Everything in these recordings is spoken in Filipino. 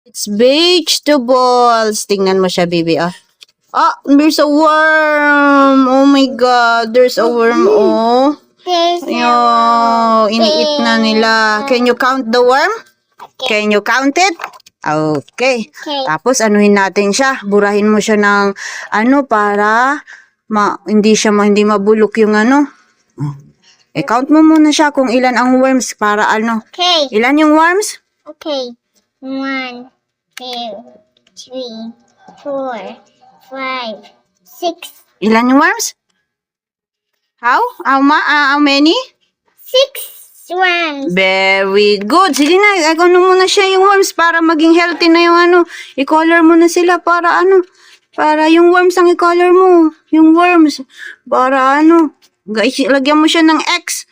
It's vegetables. Tingnan mo siya, baby. There's a worm. Oh my God, there's a worm. Oh. Iniit na nila. Can you count the worm? Can you count it? Okay. Tapos anuhin natin siya. Burahin mo siya ng para hindi mabulok yung count mo muna siya kung ilan ang worms para Okay. Ilan yung worms? Okay. 1, 2, 3, 4, 5, 6. Ilan yung worms? How many? 6 worms. Very good. Sige na, muna siya yung worms para maging healthy na yung i-color mo na sila para para yung worms ang i-color mo. Yung worms. Para guys, lagyan mo siya ng X.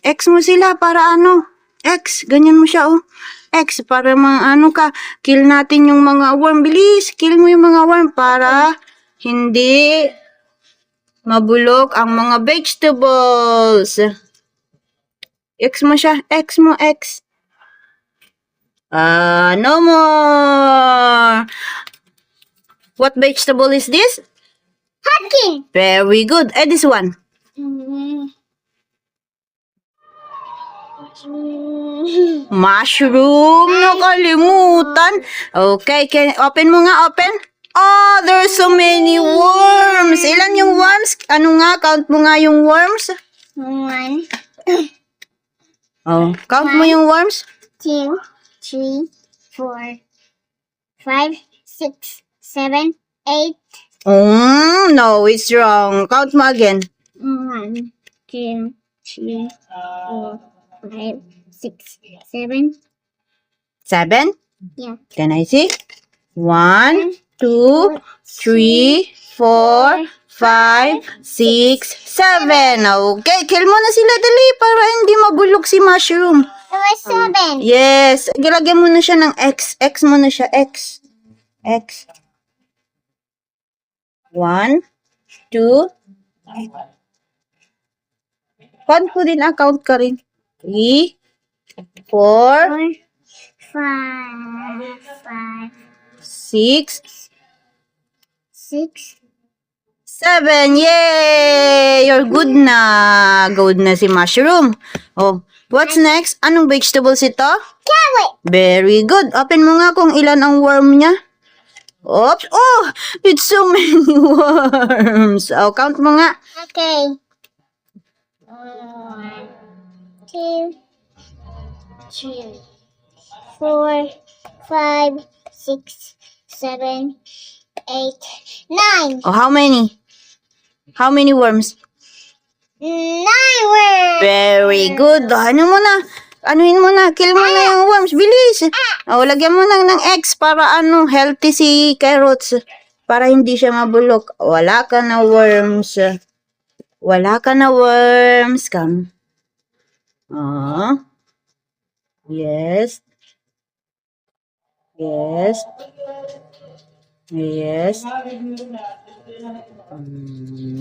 X mo sila para X. Ganyan mo siya, X. Para ka. Kill natin yung mga worm. Bilis, kill mo yung mga worm para hindi mabulok ang mga vegetables. X mo siya. X mo, X. No more. What vegetable is this? Pumpkin. Very good. This one. Mushroom. Nakalimutan. Okay. Open mo nga. Open. Oh, there's so many worms. Ilan yung worms? Count mo nga yung worms. 1, Count mo yung worms. 2, 3, 4, 5, 6, 7, 8. No, it's wrong. Count mo again. 1, 2, 3, 4, 5, 6, 7. 7? Yeah. Can I see? 1, 2, 3, 4, 5, 6, 7. Okay, kill mo na sila dali para hindi mabulok si mushroom. There was 7. Yes, gilagyan mo na siya ng X. X mo na siya, X. X. 1, 2. Count ko din, count ka rin. 3, 4, 5, 6, 6. 7. Yay! You're good na. Good na si mushroom. What's next? Anong vegetables ito? Carrot. Very good. Open mo nga kung ilan ang worm niya. Oops. Oh, it's so many worms. Count mo nga. Okay. 1, 2, 3, 4, 5, 6, 7, 8, 9. How many? How many worms? 9 worms. Very good. Anuhin mo na. Kill mo na yung worms. Bilis. Lagyan mo na ng X para healthy si carrots. Para hindi siya mabulok. Wala ka na worms. Wala ka na worms. Come. Yes. Yes. Yes.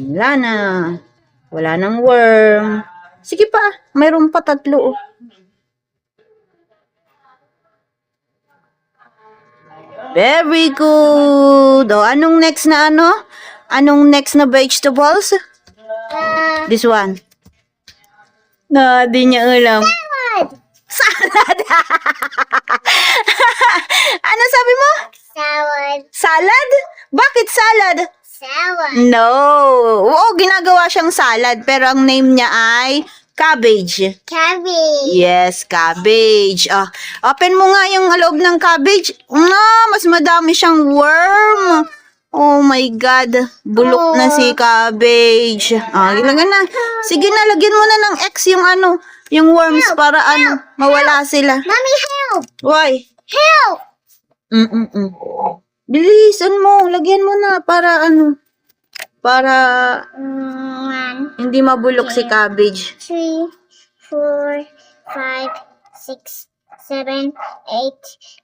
Wala na. Wala nang worm. Sige pa. Mayroon pa 3. Very good. Anong next na Anong next na vegetables? This one. Di niya alam. Salad. Ano sabi mo? Salad. Salad? Bakit salad? Salad. No. Ginagawa siyang salad pero ang name niya ay cabbage. Cabbage. Yes, cabbage. Open mo nga yung loob ng cabbage. Mas madami siyang worm. Oh my God. Bulok na si cabbage. Ilagyan na. Sige na, lagyan mo na ng X yung worms para mawala sila. Mommy, help. Why? Help. Bilisan mo. Lagyan mo na para para 1, hindi mabulok si cabbage. 3, 4, 5, 6, 7, 8,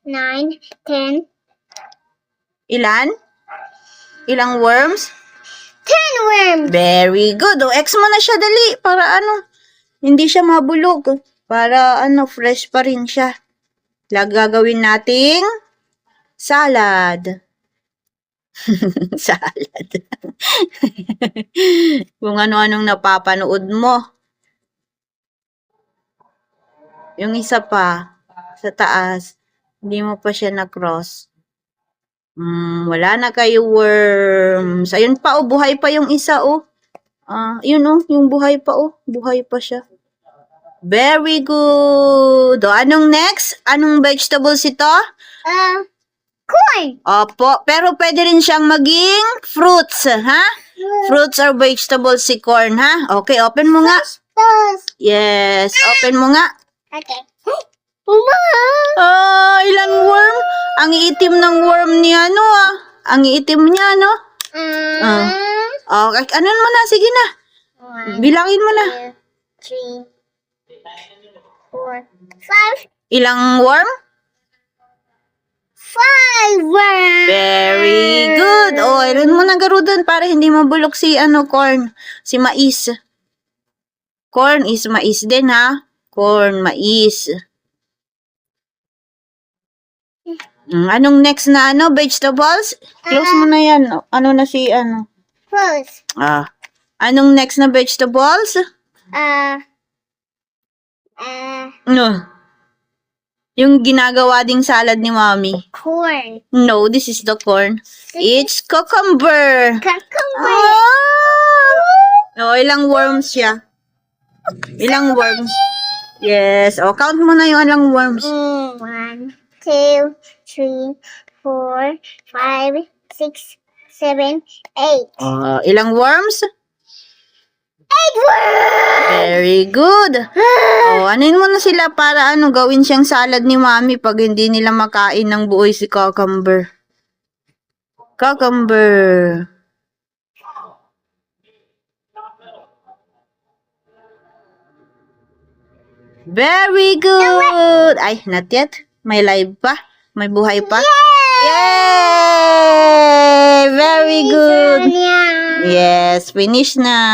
9, 10. Ilan? Ilang worms? 10 worms. Very good. X mo na siya dali para hindi siya mabulok. Para fresh pa rin siya. Gagawin nating Salad. Salad. Kung ano-anong napapanood mo. Yung isa pa, sa taas, hindi mo pa siya na-cross. Wala na kayo worms. Ayun pa, oh, buhay pa yung isa, oh. Yun, oh, yung buhay pa, oh. Buhay pa siya. Very good. O, anong next? Anong vegetables ito? Corn. Opo, pero pwede rin siyang maging fruits, ha? Fruits or vegetables si corn, ha? Okay, open mo nga. Those. Yes, open mo nga. Okay. Mom. Ilang worm? Ang iitim ng worm niya, ano, Ang iitim niya, no? Okay, ano mo na? Sige na. Bilangin mo na. 2, 3, 4, 5. Ilang worm? 5 worms. Very good. Ilan mo na garudan para hindi mabulok si, corn. Si mais. Corn is mais din, ha? Corn, mais. Anong next na, vegetables? Close mo na yan. Ano na si, Close. Anong next na vegetables? Yung ginagawa ding salad ni Mommy. Corn. No, this is the corn. It's cucumber. Cucumber. Ilang worms siya? Ilang worms? Yes. Count mo na yung ilang worms. 1, 2, 3, 4, 5, 6, 7, 8. Ilang worms? 8 worms. Very good. Anuin mo na sila para gawin siyang salad ni Mommy pag hindi nila makain ng buoy si cucumber. Cucumber. Very good. Ay, not yet. May live pa. May buhay pa. Yay! Very good. Yes, finish na.